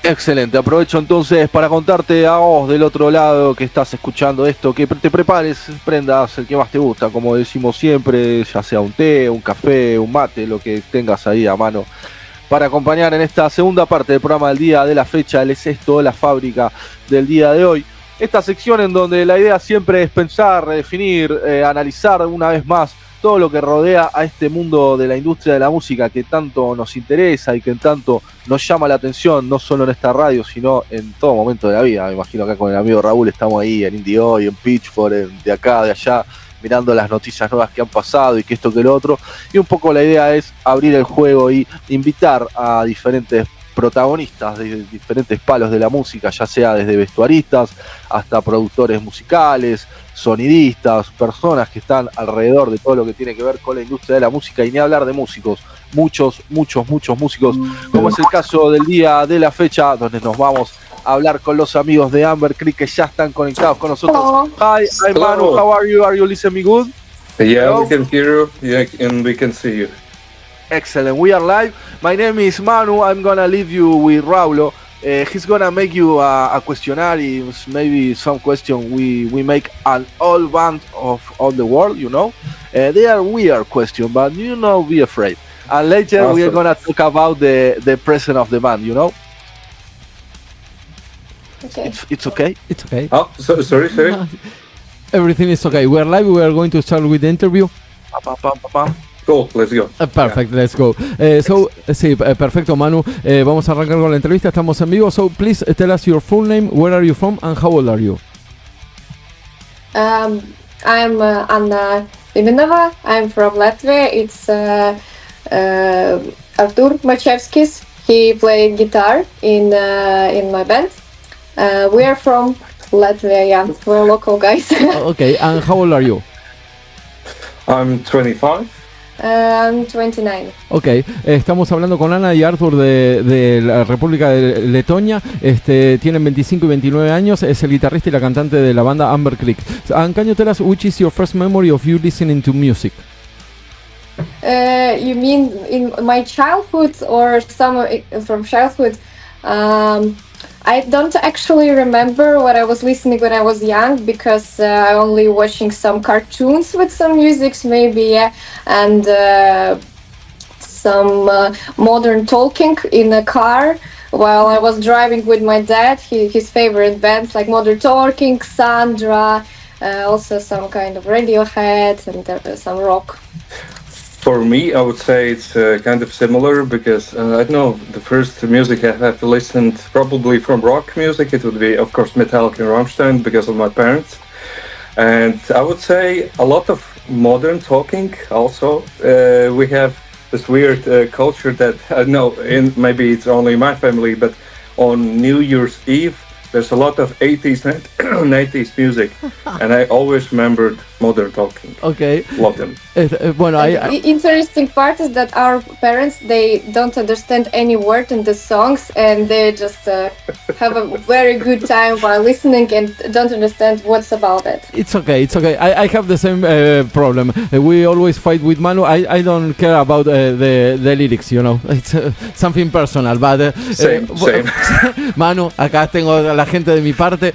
Excelente, aprovecho entonces para contarte a vos del otro lado que estás escuchando esto, que te prepares, prendas el que más te gusta, como decimos siempre, ya sea un té, un café, un mate, lo que tengas ahí a mano, para acompañar en esta segunda parte del programa del día de la fecha, el es esto, la fábrica del día de hoy. Esta sección en donde la idea siempre es pensar, redefinir, analizar una vez más todo lo que rodea a este mundo de la industria de la música que tanto nos interesa y que tanto nos llama la atención, no solo en esta radio, sino en todo momento de la vida. Me imagino acá con el amigo Raúl estamos ahí en Indie Hoy, en Pitchfork, de acá, de allá, mirando las noticias nuevas que han pasado y que esto, que lo otro. Y un poco la idea es abrir el juego y invitar a diferentes protagonistas de diferentes palos de la música, ya sea desde vestuaristas hasta productores musicales, sonidistas, personas que están alrededor de todo lo que tiene que ver con la industria de la música, y ni hablar de músicos, muchos músicos, como es el caso del día de la fecha, donde nos vamos a hablar con los amigos de Amber Creek que ya están conectados con nosotros. Hello. Hi, I'm Manu, how are you? Are you listening me good? Yeah, Hello? we can hear you, yeah, and we can see you. Excellent, we are live. My name is Manu. I'm gonna leave you with Raulo. He's gonna make you a questionnaire, maybe some question we make an all band of all the world, you know. They are weird question, but you know, be afraid. And later awesome. We are gonna talk about the present of the band, you know. Okay. It's okay. It's okay. Oh, sorry. Everything is okay. We are live. We are going to start with the interview. Cool, let's go. Perfect, let's go. Sí, perfecto, Manu. Vamos a arrancar con la entrevista. Estamos en vivo. So, please tell us your full name, where are you from, and how old are you? I'm Anna Ivanova. I'm from Latvia. It's Artur Machevskis. He played guitar in my band. We are from Latvia. Yeah, we're local guys. Okay, and how old are you? I'm 25. I'm 29. Ok, estamos hablando con Ana y Arthur de la República de Letonia. Tienen 25 y 29 años. Es el guitarrista y la cantante de la banda Amber Creek. And can you tell us which is your first memory of you listening to music? You mean in my childhood or some from childhood? I don't actually remember what I was listening when I was young, because I only watching some cartoons with some musics maybe, yeah, and some modern talking in a car while I was driving with my dad. His favorite bands like Modern Talking, Sandra, also some kind of Radiohead and some rock. For me, I would say it's kind of similar, because I don't know, the first music I have listened probably from rock music, it would be, of course, Metallica and Rammstein, because of my parents. And I would say a lot of modern talking also. We have this weird culture that, I don't know, maybe it's only my family, but on New Year's Eve, there's a lot of 80s and 90s music, and I always remembered Modern Talking. Okay. Love them. Bueno, The interesting part is that our parents, they don't understand any word in the songs, and they just have a very good time while listening and don't understand what's about it. It's okay. I have the same problem. We always fight with Manu. I don't care about the lyrics, you know. It's something personal, but Same. Manu, acá tengo a la gente de mi parte.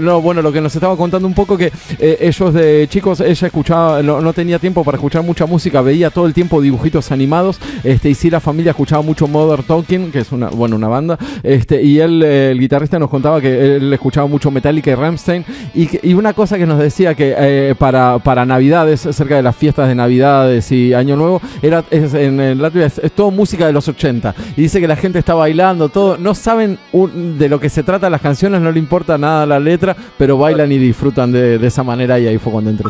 No, bueno, lo que nos estaba contando un poco, que ellos de chicos, ella escuchaba, no tenía tiempo para escuchar mucha música, veía todo el tiempo dibujitos animados, y sí, la familia escuchaba mucho Modern Talking, que es una banda, y él, el guitarrista, nos contaba que él escuchaba mucho Metallica y Rammstein, y una cosa que nos decía que para Navidades, cerca de las fiestas de Navidades y Año Nuevo, en Latvia es todo música de los 80, y dice que la gente está bailando, todo, no saben de lo que se trata las canciones, no le importa nada la letra, pero bailan y disfrutan de esa manera, y ahí fue cuando entró.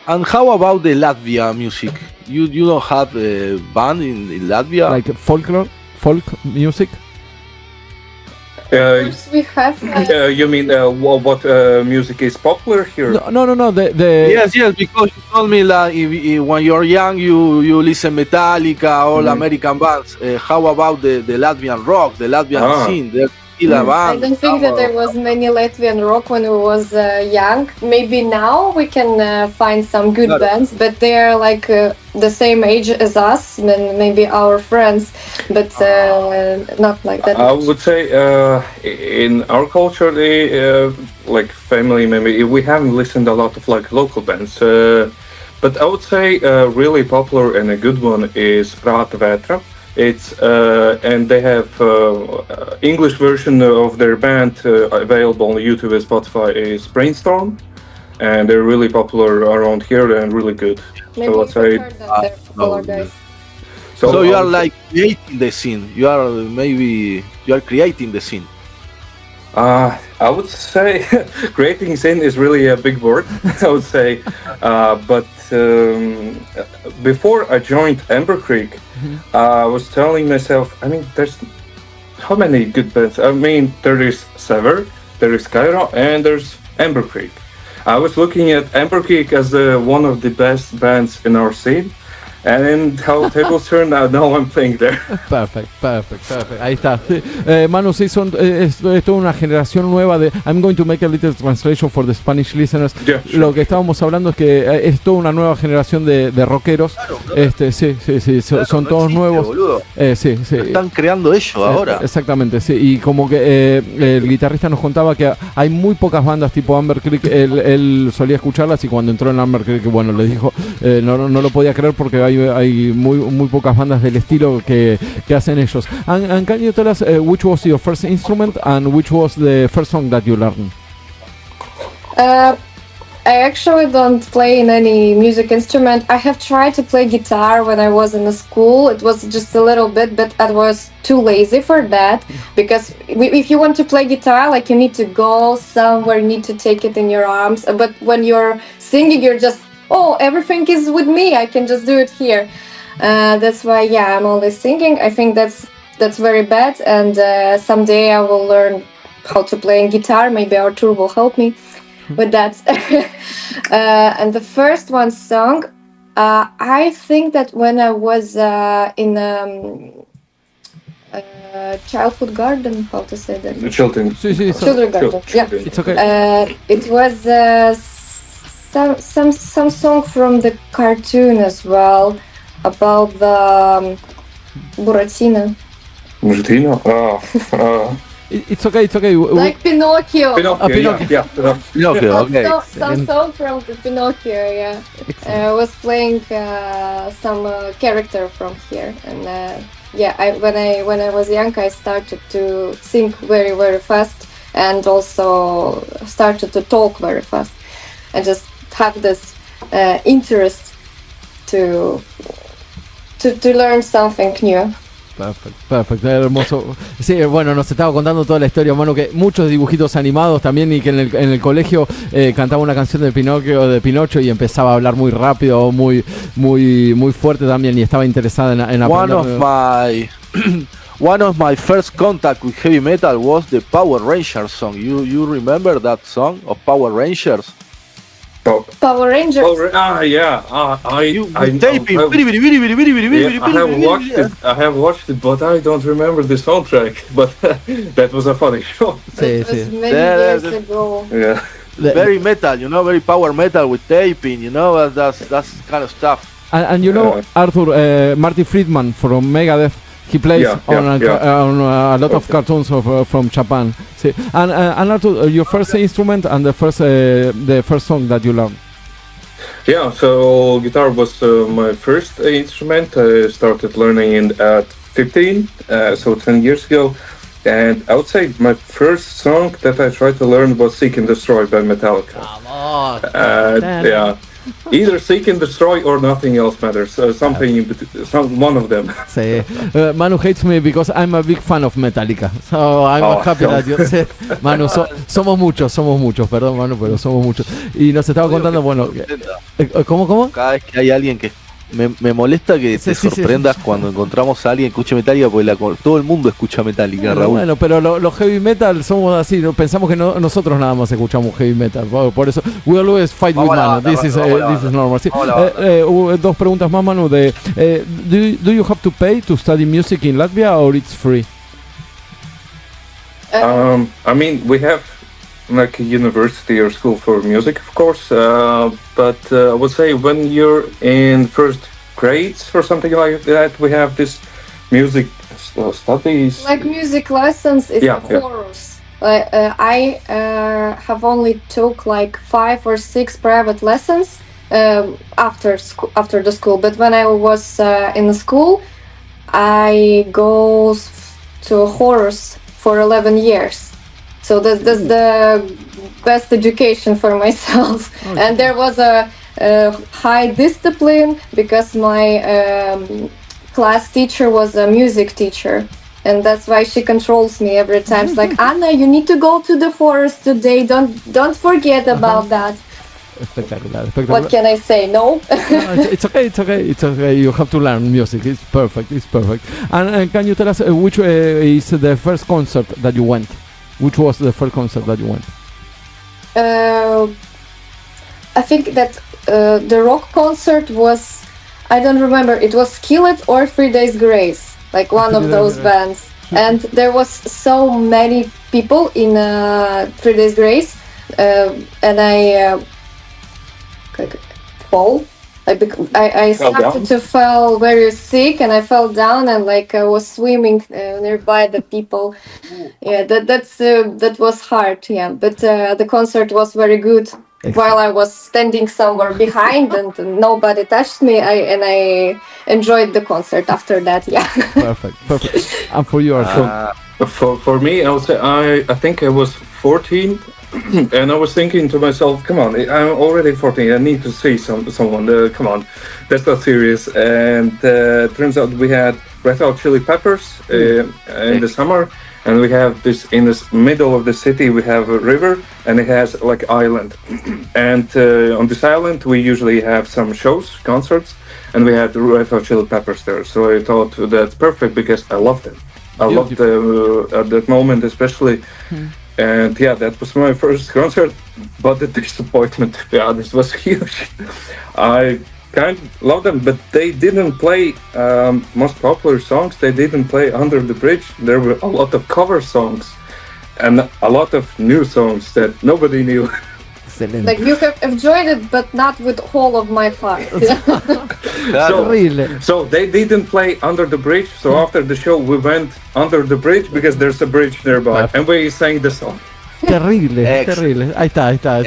And how about the Latvia music? You don't have a band in Latvia? Like folk music? We have. You mean what music is popular here? No. Yes, because you told me that when you're young you listen Metallica, all American bands. How about the Latvian rock, the Latvian scene? There's still a band. I don't think that there was many Latvian rock when we was young. Maybe now we can find some good bands, but they are like the same age as us, and maybe our friends. but not like that. I would say in our culture, like family, maybe we haven't listened a lot of like local bands. But I would say really popular and a good one is Prāta Vētra. It's and they have English version of their band available on YouTube and Spotify is Brainstorm, and they're really popular around here and really good. Maybe so I'd say heard that they're popular guys. So you are like creating the scene. You are creating the scene. I would say creating scene is really a big word. I would say, but before I joined Amber Creek, I was telling myself, I mean, there's how many good bands? I mean, there is Sever, there is Cairo, and there's Amber Creek. I was looking at Amber Creek as one of the best bands in our scene. And how tables turn out, now I'm playing there. Perfect. Ahí está. Manu, sí, es toda una generación nueva de... I'm going to make a little translation for the Spanish listeners. Yeah, sure. Lo que estábamos hablando es que es toda una nueva generación de rockeros. Claro. Sí, son no todos existe, nuevos. Boludo. Sí. Están creando ellos ahora. Exactamente, sí. Y como que el guitarrista nos contaba que hay muy pocas bandas tipo Amber Creek. Él solía escucharlas y cuando entró en Amber Creek, bueno, le dijo, no lo podía creer porque hay muy pocas bandas del estilo que hacen ellos. And can you tell us which was your first instrument and which was the first song that you learned? I actually don't play in any music instrument. I have tried to play guitar when I was in the school. It was just a little bit, but I was too lazy for that. Because if you want to play guitar, like you need to go somewhere, you need to take it in your arms. But when you're singing, you're just, oh, everything is with me. I can just do it here. That's why, I'm always singing. I think that's very bad. And someday I will learn how to play guitar. Maybe Artur will help me with that. And the first one song, I think that when I was in childhood garden, how to say that? Children. Children garden. Yeah. It's okay. It was some song from the cartoon as well about the Buratino. It's okay. Like Pinocchio. Pinocchio. Pinocchio, okay. Some song from the Pinocchio, yeah. I was playing some character from here, and when I was young, I started to sing very, very fast, and also started to talk very fast. I just have this interest to learn something new. Perfecto, hermoso. Sí, bueno, nos estaba contando toda la historia, mano, que muchos dibujitos animados también y que en el colegio cantaba una canción de Pinocho y empezaba a hablar muy rápido, muy fuerte también y estaba interesada en aprender. One of my first contact with heavy metal was the Power Rangers song. You remember that song of Power Rangers? Power Rangers. I have watched it, but I don't remember the soundtrack. But that was a funny show. It was many years ago. Yeah. Very metal, very power metal with taping, that's kind of stuff. And Arthur, Marty Friedman from Megadeth, he plays on a lot of cartoons from Japan. See. And Arthur, your first instrument and the first song that you learned. Yeah, so guitar was my first instrument. I started learning at 15, so 10 years ago. And I would say my first song that I tried to learn was Seek and Destroy by Metallica. Either Seek and Destroy or Nothing Else Matters. One of them. Sí. Manu hates me because I'm a big fan of Metallica. So I'm happy that you said. Manu, somos muchos, perdón, Manu, pero somos muchos. Y nos estaba contando, bueno. ¿Cómo? Cada vez que hay alguien que me molesta que te sorprendas cuando encontramos a alguien que escuche Metallica, porque todo el mundo escucha Metallica, Raúl. Bueno, pero los heavy metal somos así, ¿no? Pensamos que nosotros nada más escuchamos heavy metal, por eso we always fight with Manu. This is normal. Sí. Dos preguntas más, Manu. Do you have to pay to study music in Latvia or it's free? I mean, we have like a university or school for music, of course, but I would say when you're in first grades or something like that, we have this music studies. Like music lessons is Yeah, yeah. chorus. I have only took like 5 or 6 private lessons after the school. But when I was in the school, I go to a chorus for 11 years. So that's the best education for myself. Okay. And there was a high discipline because my class teacher was a music teacher. And that's why she controls me every time. It's like, Anna, you need to go to the forest today. Don't forget about that. Spectacular. What can I say? No? It's okay. You have to learn music. It's perfect. And can you tell us which is the first concert that you went? Which was the first concert that you went? I think that the rock concert was, I don't remember, it was Skillet or 3 Days Grace, like one of those bands. And there was so many people in 3 Days Grace, and I fall. I started to fall very sick, and I fell down, and like I was swimming nearby the people. Yeah, that was hard. Yeah, but the concert was very good. While I was standing somewhere behind and nobody touched me, I enjoyed the concert after that. Yeah. Perfect. And for you, for me, I would say I think I was 14. And I was thinking to myself, come on, I'm already 14, I need to see someone, come on, that's not serious. And turns out we had Red Hot Chili Peppers in the summer, and we have this, in the middle of the city, we have a river, and it has like island. And on this island, we usually have some shows, concerts, and we had the Red Hot Chili Peppers there. So I thought that's perfect because I loved it. I loved at that moment especially. And yeah, that was my first concert, but the disappointment, to be honest, was huge. I kind of loved them, but they didn't play most popular songs. They didn't play Under the Bridge. There were a lot of cover songs and a lot of new songs that nobody knew. Excellent. Like you have enjoyed it, but not with all of my heart. So they didn't play Under the Bridge. So after the show, we went under the bridge because there's a bridge nearby, and we sang the song. Terrible. Ahí está.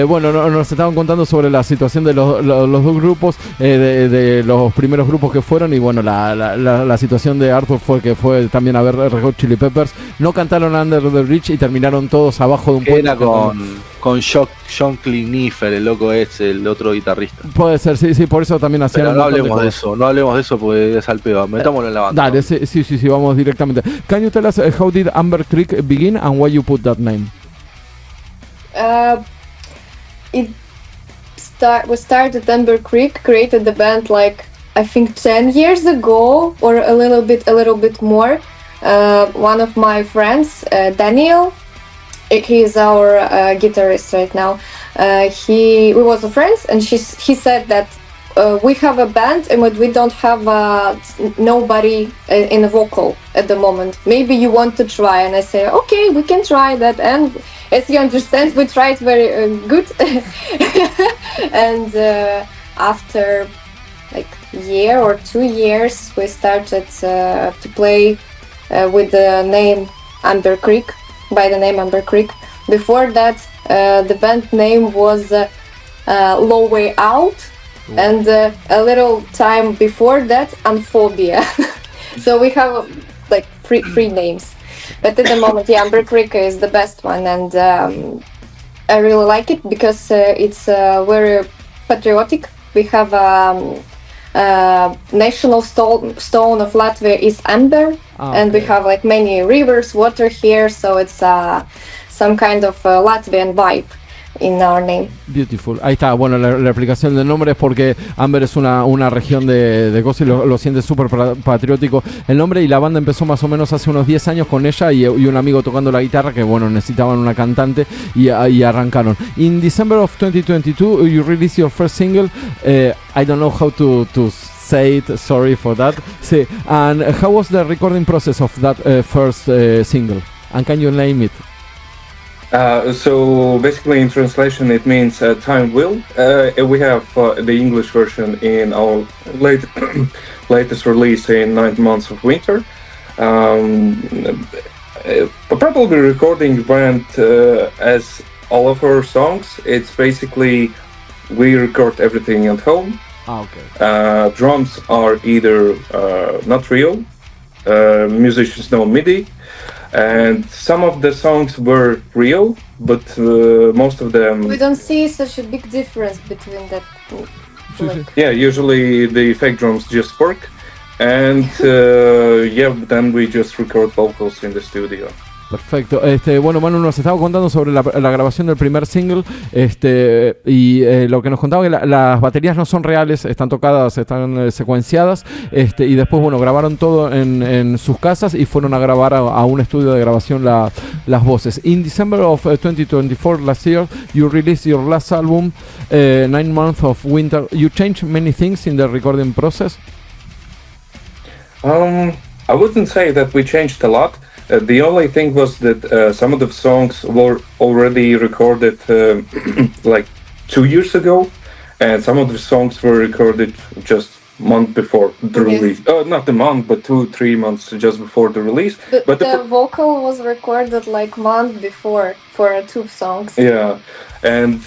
Bueno, nos estaban contando sobre la situación de los dos grupos, de los primeros grupos que fueron, y bueno, la situación de Arthur fue también a ver Red Hot Chili Peppers. No cantaron Under the Bridge y terminaron todos abajo de un puente. Era con John Clinifer, el loco el otro guitarrista. Puede ser, sí, por eso también hacían. Pero no hablemos de eso porque es al peor. Metámoslo en la banda. Dale, sí, vamos directamente. Can you tell us how did Amber Creek begin and why you put that name? We started Amber Creek, created the band like I think 10 years ago or a little bit more. One of my friends, Daniel, he is our guitarist right now. We was friends, and he said that we have a band and we don't have nobody in a vocal at the moment. Maybe you want to try? And I say, okay, we can try that. And as you understand, we tried very good. And after like year or 2 years, we started to play with the name Amber Creek. By the name Amber Creek. Before that, the band name was Low Way Out, and a little time before that, Amphobia. So we have like three names. But at the moment, Amber Creek is the best one, and I really like it because it's very patriotic. We have national stone of Latvia is amber, and we have like many rivers, water here, so it's some kind of Latvian vibe in our name. Beautiful. Ahí está. Bueno, la explicación del nombre es porque Amber es una región de cosas y lo siente súper patriótico el nombre, y la banda empezó más o menos hace unos 10 años con ella y un amigo tocando la guitarra que, bueno, necesitaban una cantante y arrancaron. In December of 2022, you released your first single. I don't know how to say it, sorry for that. Sí. And how was the recording process of that first single? And can you name it? So basically, in translation, it means time will. We have the English version in our latest release in 9 months of winter. Probably recording went as all of our songs. It's basically we record everything at home. Okay. Drums are either not real. Musicians know MIDI. And some of the songs were real, but most of them... We don't see such a big difference between that. Yeah, usually the fake drums just work. And then we just record vocals in the studio. Perfecto. Bueno, Manu nos estaba contando sobre la grabación del primer single, y lo que nos contaba que las baterías no son reales, están tocadas, están secuenciadas, y después, bueno, grabaron todo en sus casas y fueron a grabar a un estudio de grabación las voces. In December of 2024, last year, you released your last album, 9 Months of Winter. You changed many things in the recording process? I wouldn't say that we changed a lot. The only thing was that some of the songs were already recorded like 2 years ago, and some of the songs were recorded just month before the release. Not a month, but 2-3 months just before the release. But the vocal was recorded like month before for 2 songs. Yeah, and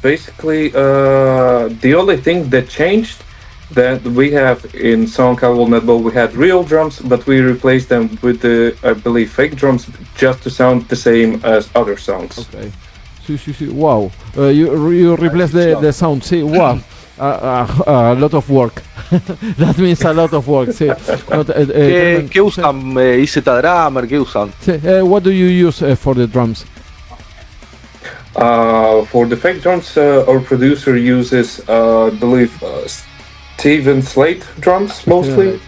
basically the only thing that changed that we have in song I Will Not Bow, we had real drums, but we replaced them with I believe, fake drums just to sound the same as other songs. Okay. Sí. Wow. You replaced the sound. Sí, wow. A lot of work. That means a lot of work. Sí. ¿Qué usan? ¿IZ Drummer? ¿Qué usan? Sí. What do you use for the drums? For the fake drums, our producer uses, I believe, Steven Slate drums mostly,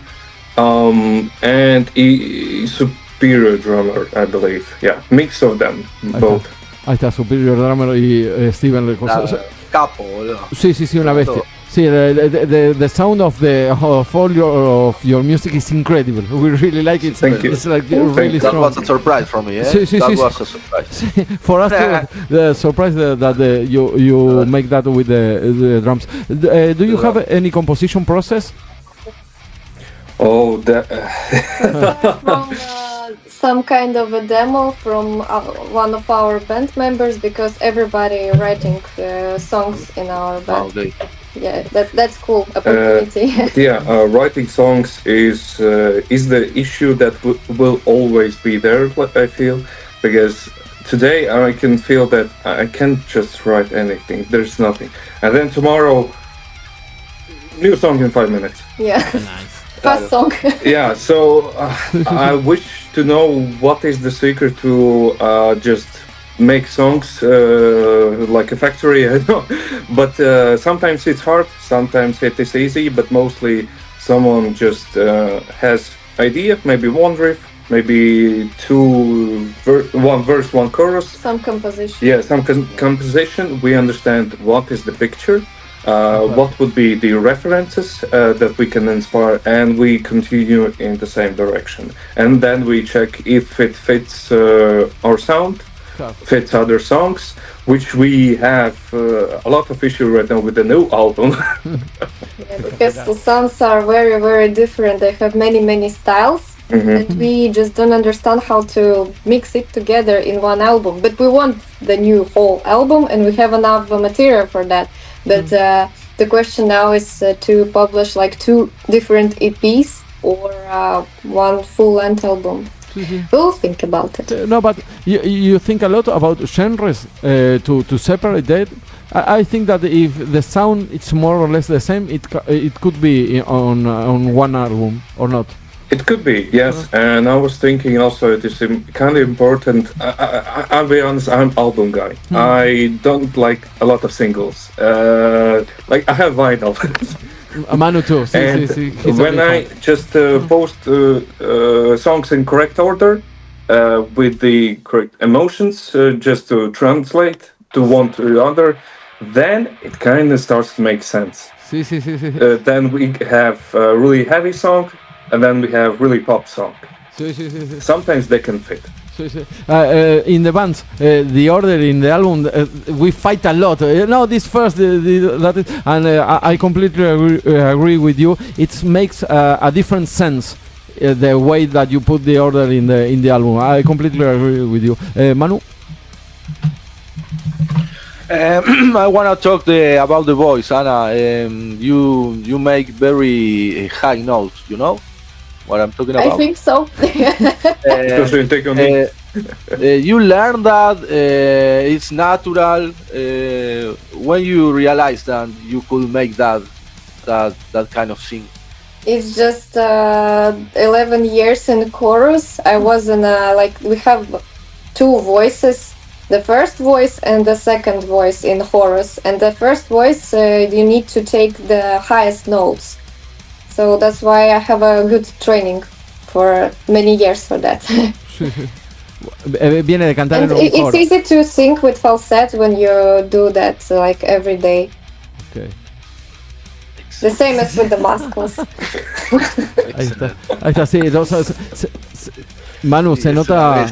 and Superior drummer, I believe. Yeah, mix of them, both. Ahí está, Superior drummer y Steven. Capo, boludo. Sí, una bestia. Sí, the sound of all your music is incredible. We really like it. Thank you. It's like really That strong. was a surprise for me. Sí. That was a surprise. For us, the surprise that you make that with the drums. Do you have any composition process? Oh, that. From some kind of a demo from one of our band members, because everybody writing songs in our band. Okay. Yeah, that's cool opportunity. Writing songs is the issue that will always be there. I feel, because today I can feel that I can't just write anything. There's nothing, and then tomorrow, new song in 5 minutes. Yeah. Nice. Fast song. Yeah, so I wish to know what is the secret to just make songs like a factory. I know, but sometimes it's hard, sometimes it is easy, but mostly someone just has idea, maybe one riff, maybe one verse, one chorus. Some composition. Yeah, some composition. We understand what is the picture. What would be the references that we can inspire, and we continue in the same direction, and then we check if it fits our sound, fits other songs, which we have a lot of issue right now with the new album. Because the songs are very, very different. They have many styles. And we just don't understand how to mix it together in one album. But we want the new whole album, and we have enough material for that. But the question now is to publish like 2 different EPs or one full-length album. We'll think about it. No, but you think a lot about genres to separate that. I think that if the sound is more or less the same, it could be on one album or not. It could be, yes, and I was thinking also it is kind of important. I'll be honest, I'm album guy. I don't like a lot of singles. Like I have vinyl. Manu too. And when I just post songs in correct order, with the correct emotions, just to translate to one to the other, then it kind of starts to make sense. Then we have a really heavy song, and then we have really pop song. Sometimes they can fit. In the bands, the order in the album, we fight a lot. No, this first, that is, and I completely agree with you. It makes a different sense. The way that you put the order in the album, I completely agree with you. Manu? I want to talk about the voice, Anna. You make very high notes. You know what I'm talking about? I think so. You learn that it's natural when you realize that you could make that kind of thing. It's just 11 years in chorus. I was in we have two voices, the first voice and the second voice in chorus. And the first voice, you need to take the highest notes. So that's why I have a good training for many years for that. Viene de cantar and en un coro. It's easy to sing with falsetto when you do that like every day. Okay. The same as with the muscles. Ahí está, sí. Manu, se nota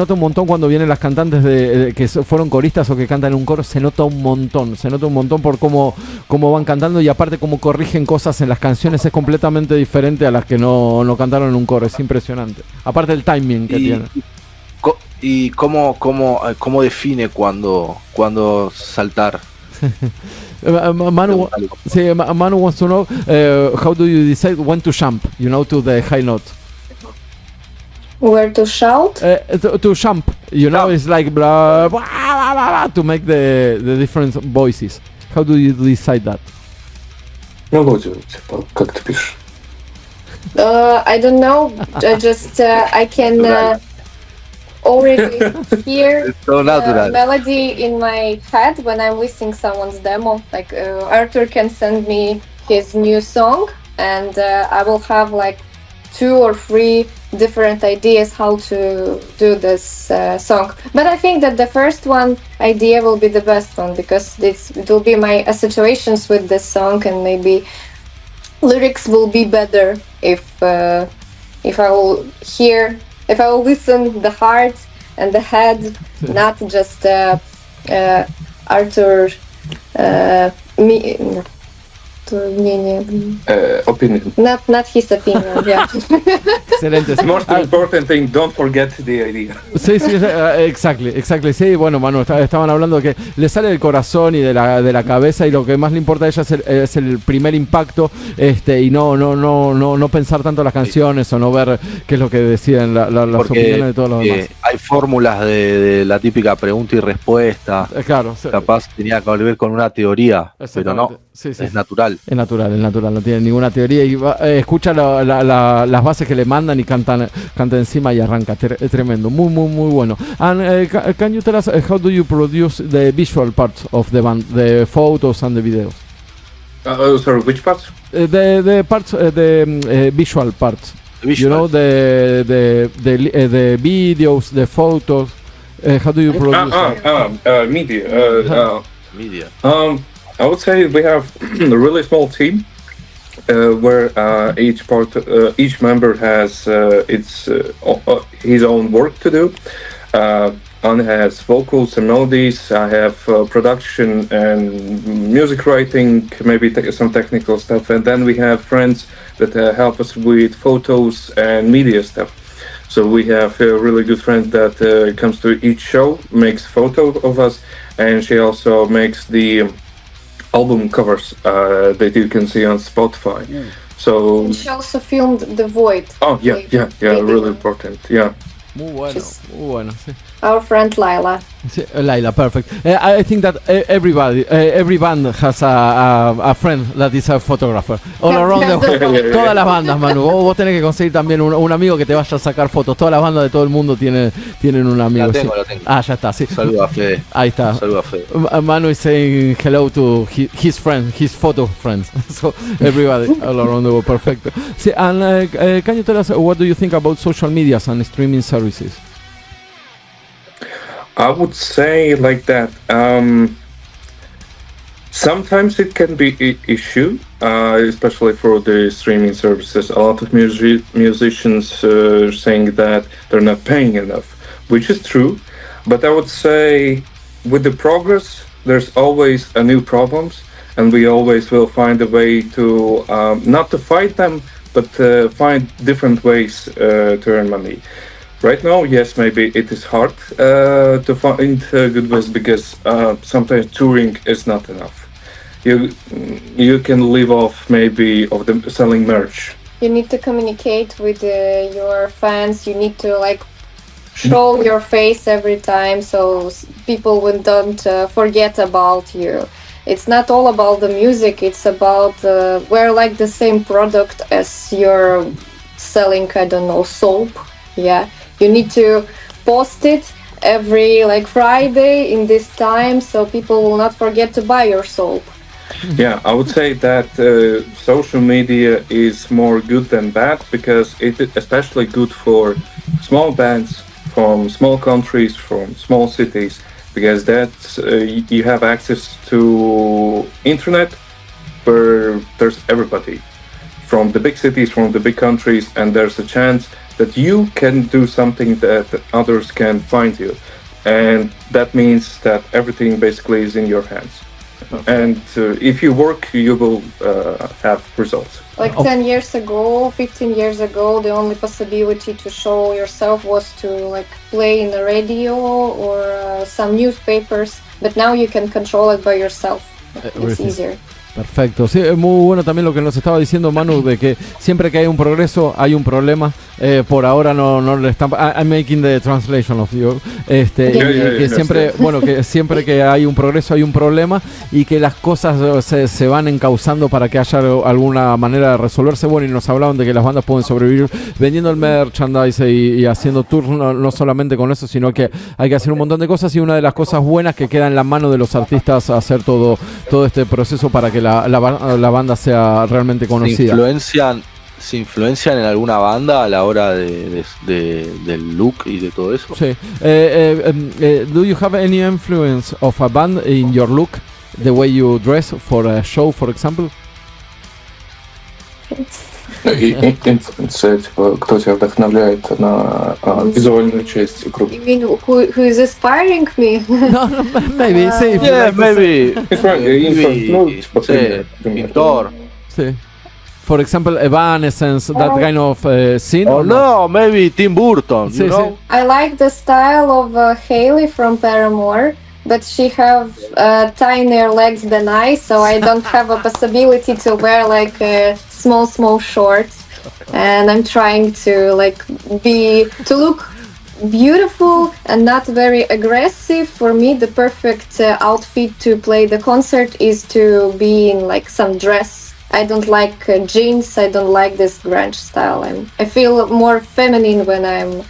un montón cuando vienen las cantantes que fueron coristas o que cantan en un coro, se nota un montón por cómo van cantando y aparte cómo corrigen cosas en las canciones, es completamente diferente a las que no cantaron en un coro, es impresionante. Aparte del timing que tiene. ¿Y cómo define cuando saltar? Manu wants to know how do you decide when to jump, to the high note? Where to shout? To jump, it's like blah, blah, blah, blah, to make the different voices. How do you decide that? Как ты пишешь? I don't know. I can already hear the melody in my head when I'm listening someone's demo. Like Arthur can send me his new song, and I will have like 2 or 3 different ideas how to do this song. But I think that the first one idea will be the best one because it will be my situations with this song, and maybe lyrics will be better if I will listen the heart and the head, not just Arthur Opinion. Not his opinion, yeah. Excelente. The most important thing, don't forget the idea. Sí, exactly. Sí, bueno, Manu, estaban hablando de que le sale del corazón y de la cabeza, y lo que más le importa a ella es el primer impacto, y no pensar tanto las canciones o no ver qué es lo que deciden las opiniones de todos los demás. Hay fórmulas de la típica pregunta y respuesta. Claro. Capaz tenía que ver con una teoría, pero no. Sí. Es natural. Es natural, no tiene ninguna teoría y escucha las bases que le mandan y canta encima y arranca. Es tremendo, muy bueno. And can you tell us how do you produce the visual parts of the band, the photos and the videos? Sorry, which parts? The parts, the visual parts. The videos, the photos. How do you produce? Media. I would say we have a really small team where each member has his own work to do. Anne has vocals and melodies. I have production and music writing, maybe some technical stuff, and then we have friends that help us with photos and media stuff. So we have a really good friend that comes to each show, makes photo of us, and she also makes the album covers that you can see on Spotify. So and she also filmed The Void. Oh yeah, really important. Yeah. Muy bueno. Sí. Our friend Laila. Laila, perfect. I think that every band has a friend that is a photographer. All around todas las bandas, Manu. Vos tenés que conseguir también un amigo que te vaya a sacar fotos. Todas las bandas de todo el mundo tienen un amigo. La tengo. Ah, ya está, sí. Saluda a Fede. Ahí está. Saluda a Fede. Manu is saying hello to his friends, his photo friends. So everybody all around the world, perfect. Sí, and can you tell us what do you think about social medias and streaming services? Sometimes it can be an issue, especially for the streaming services. A lot of musicians are saying that they're not paying enough, which is true. But I would say with the progress, there's always a new problems, and we always will find a way to not to fight them, but find different ways to earn money. Right now, yes, maybe it is hard to find good ways because sometimes touring is not enough. You can live off maybe of the selling merch. You need to communicate with your fans. You need to like show your face every time so people don't forget about you. It's not all about the music. It's about we're like the same product as you're selling. I don't know, soap. Yeah. You need to post it every like Friday in this time so people will not forget to buy your soap. Yeah, I would say that social media is more good than bad because it is especially good for small bands from small countries, from small cities, because that's you have access to internet where there's everybody from the big cities, from the big countries, and there's a chance that you can do something that others can find you. And that means that everything basically is in your hands. And if you work, you will have results. Like 10 years ago, 15 years ago, the only possibility to show yourself was to like play in the radio or some newspapers. But now you can control it by yourself. It's easier. Perfecto, sí, es muy bueno también lo que nos estaba diciendo Manu, de que siempre que hay un progreso hay un problema. Por ahora no le están. I'm making the translation of you. Que siempre, bueno, que siempre que hay un progreso hay un problema y que las cosas se van encauzando para que haya alguna manera de resolverse. Bueno, y nos hablaban de que las bandas pueden sobrevivir vendiendo el merchandise y haciendo tours, no solamente con eso, sino que hay que hacer un montón de cosas, y una de las cosas buenas que queda en la mano de los artistas hacer todo este proceso para que la banda sea realmente conocida. ¿Se influencian en alguna banda a la hora del look y de todo eso? Sí. Do you have any influence of a band in your look? The way you dress for a show, for example? Кто тебя вдохновляет на визуальную часть группы? You mean who is inspiring me? No, maybe. Sí, yeah, maybe. Pintor. Sí. For example, Evanescence, that kind of scene? Oh no, maybe Tim Burton, you know? I like the style of Hayley from Paramore, but she have tinier legs than I, so I don't have a possibility to wear like small shorts. And I'm trying to look beautiful and not very aggressive. For me, the perfect outfit to play the concert is to be in like some dress. I don't like jeans. I don't like this grunge style. I feel more feminine when I'm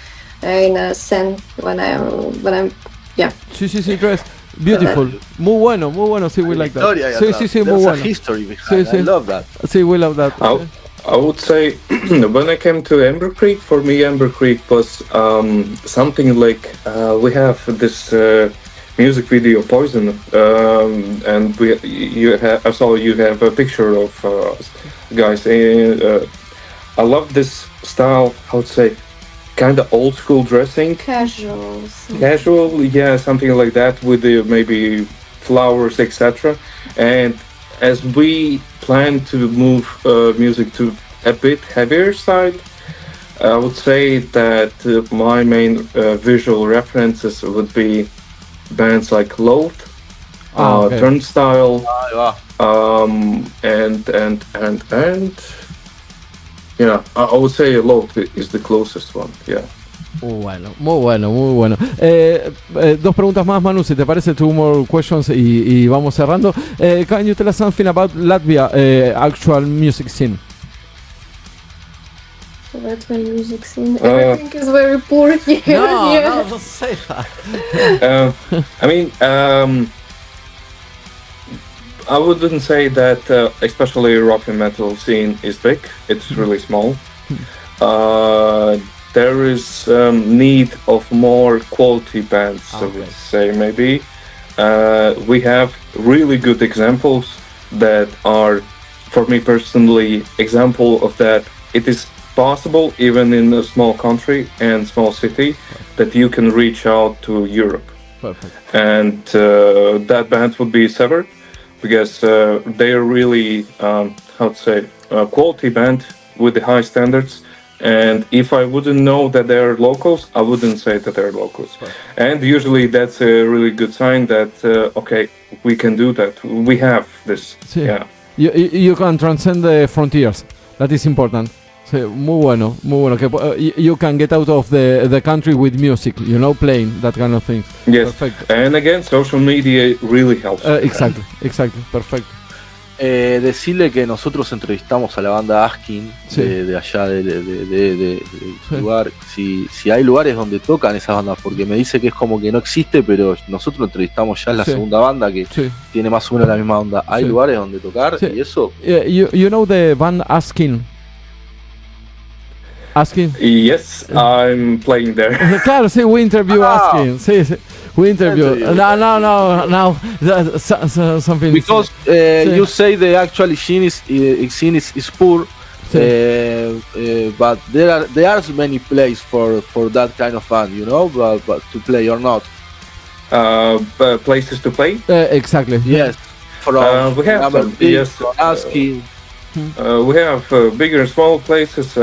in a scene. When I'm yeah. Sí, dress. Beautiful. Muy bueno. Sí, we like that. Sí, muy bueno. History behind. I love that. Sí, we love that. I would say when I came to Amber Creek, for me Amber Creek was something like we have this music video Poison, and I saw you have a picture of guys. I love this style. I would say kind of old school dressing. Casual, yeah, something like that with the maybe flowers, etc. And as we plan to move music to a bit heavier side, I would say that my main visual references would be bands like Loath, Turnstile, and yeah, I would say Loath is the closest one. Yeah. Muy bueno. Dos preguntas más, Manu, si te parece, 2 more questions y vamos cerrando. Can you tell us something about Latvia actual music scene? Latvian music scene. Everything is very poor here. No, don't say that. I mean, I wouldn't say that especially rock and metal scene is big. It's really small. There is need of more quality bands, I would say maybe. we have really good examples that are, for me personally, example of that. It is possible, even in a small country and small city, that you can reach out to Europe. Perfect. And that band would be Severed, because they are really, quality band with the high standards. And if I wouldn't know that they're locals, I wouldn't say that they're locals. Right. And usually that's a really good sign that, okay, we can do that. We have this. Sí. Yeah. You can transcend the frontiers. That is important. Sí, muy bueno, muy bueno. Que you can get out of the country with music, playing that kind of things. Yes. Perfect. And again, social media really helps. Exactly. Perfecto. Decirle que nosotros entrevistamos a la banda Askin Sí. de allá de lugar. Si hay lugares donde tocan esas bandas, porque me dice que es como que no existe, pero nosotros entrevistamos ya la Sí. segunda banda que Sí. tiene más o menos la misma onda. Hay Sí. lugares donde tocar Sí. y eso. You know the band Askin? Asking? Yes, I'm playing there. Claro, sí, we interview Asking. Sí. We interview. No. Something. Because Sí. you say the actual scene is poor, but there are many places for that kind of band, but to play or not. Places to play? Exactly. Yes. We have some, yes. Asking. We have bigger and small places,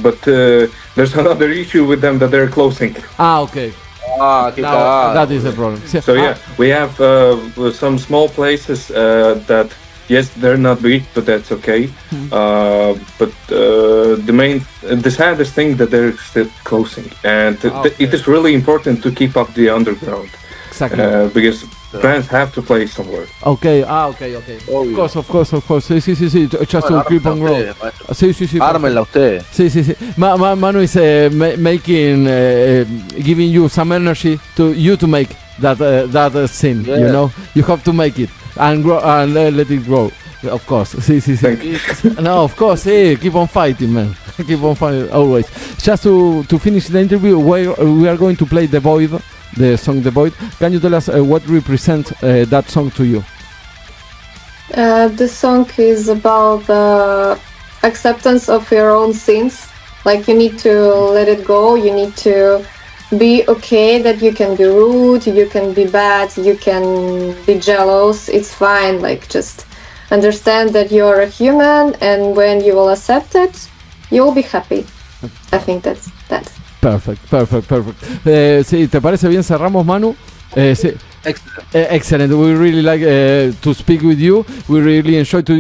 but there's another issue with them that they're closing. Okay. Qué cagada. That is the problem. So yeah, we have some small places that, yes, they're not big, but that's okay. But the saddest thing that they're still closing, and it is really important to keep up the underground. Exactly. Because bands have to play somewhere. Okay. Of course. Sí. Just to keep on growing. Sí. Ármenla ustedes. Sí. Manu is making, giving you some energy to make that scene. Yeah. You have to make it and grow and let it grow. Of course. Sí. Thank you. No, of course. Sí. Keep on fighting, man. Keep on fighting always. Just to finish the interview, we are going to play The Void. The song The Void. Can you tell us what represents that song to you? The song is about the acceptance of your own sins. Like, you need to let it go. You need to be okay that you can be rude, you can be bad, you can be jealous. It's fine. Like, just understand that you're a human, and when you will accept it, you will be happy. I think that's that. Perfect. Sí, ¿te parece bien? Cerramos, Manu. Sí. Excellent. We really like to speak with you. We really enjoy to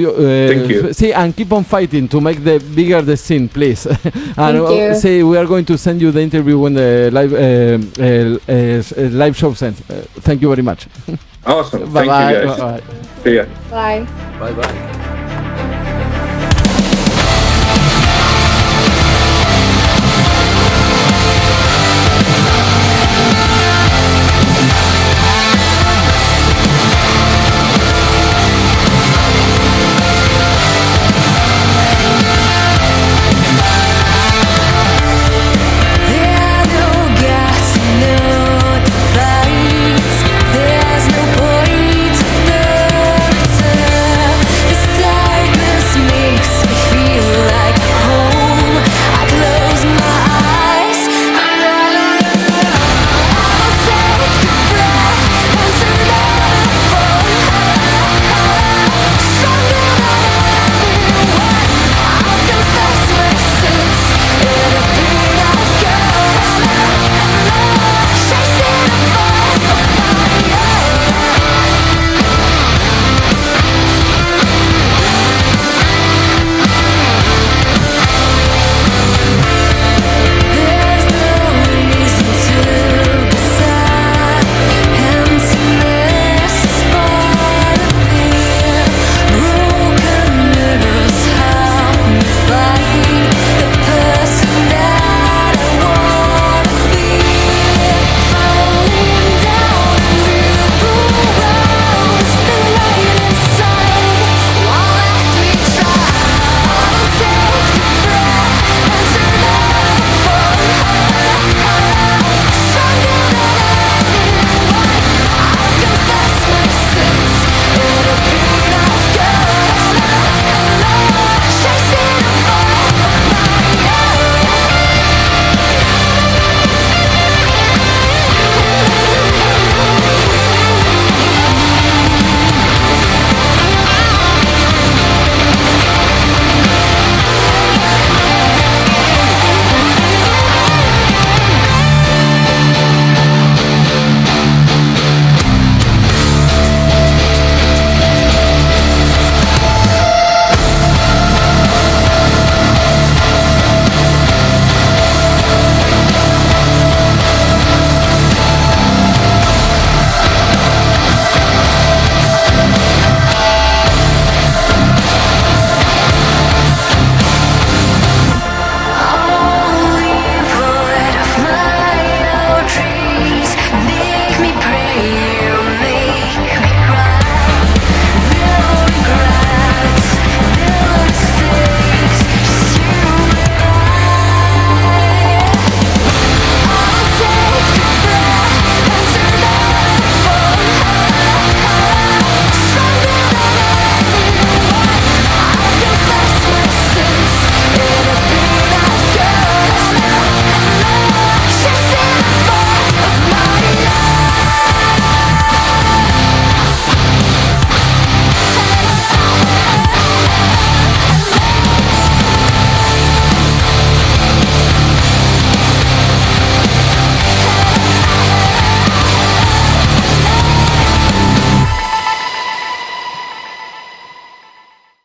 Thank you. See, and keep on fighting to make the bigger the scene, please. And Thank you. See, we are going to send you the interview when the live show ends. Thank you very much. Awesome. Bye. Thank you, guys. Bye. See ya. Bye. Bye.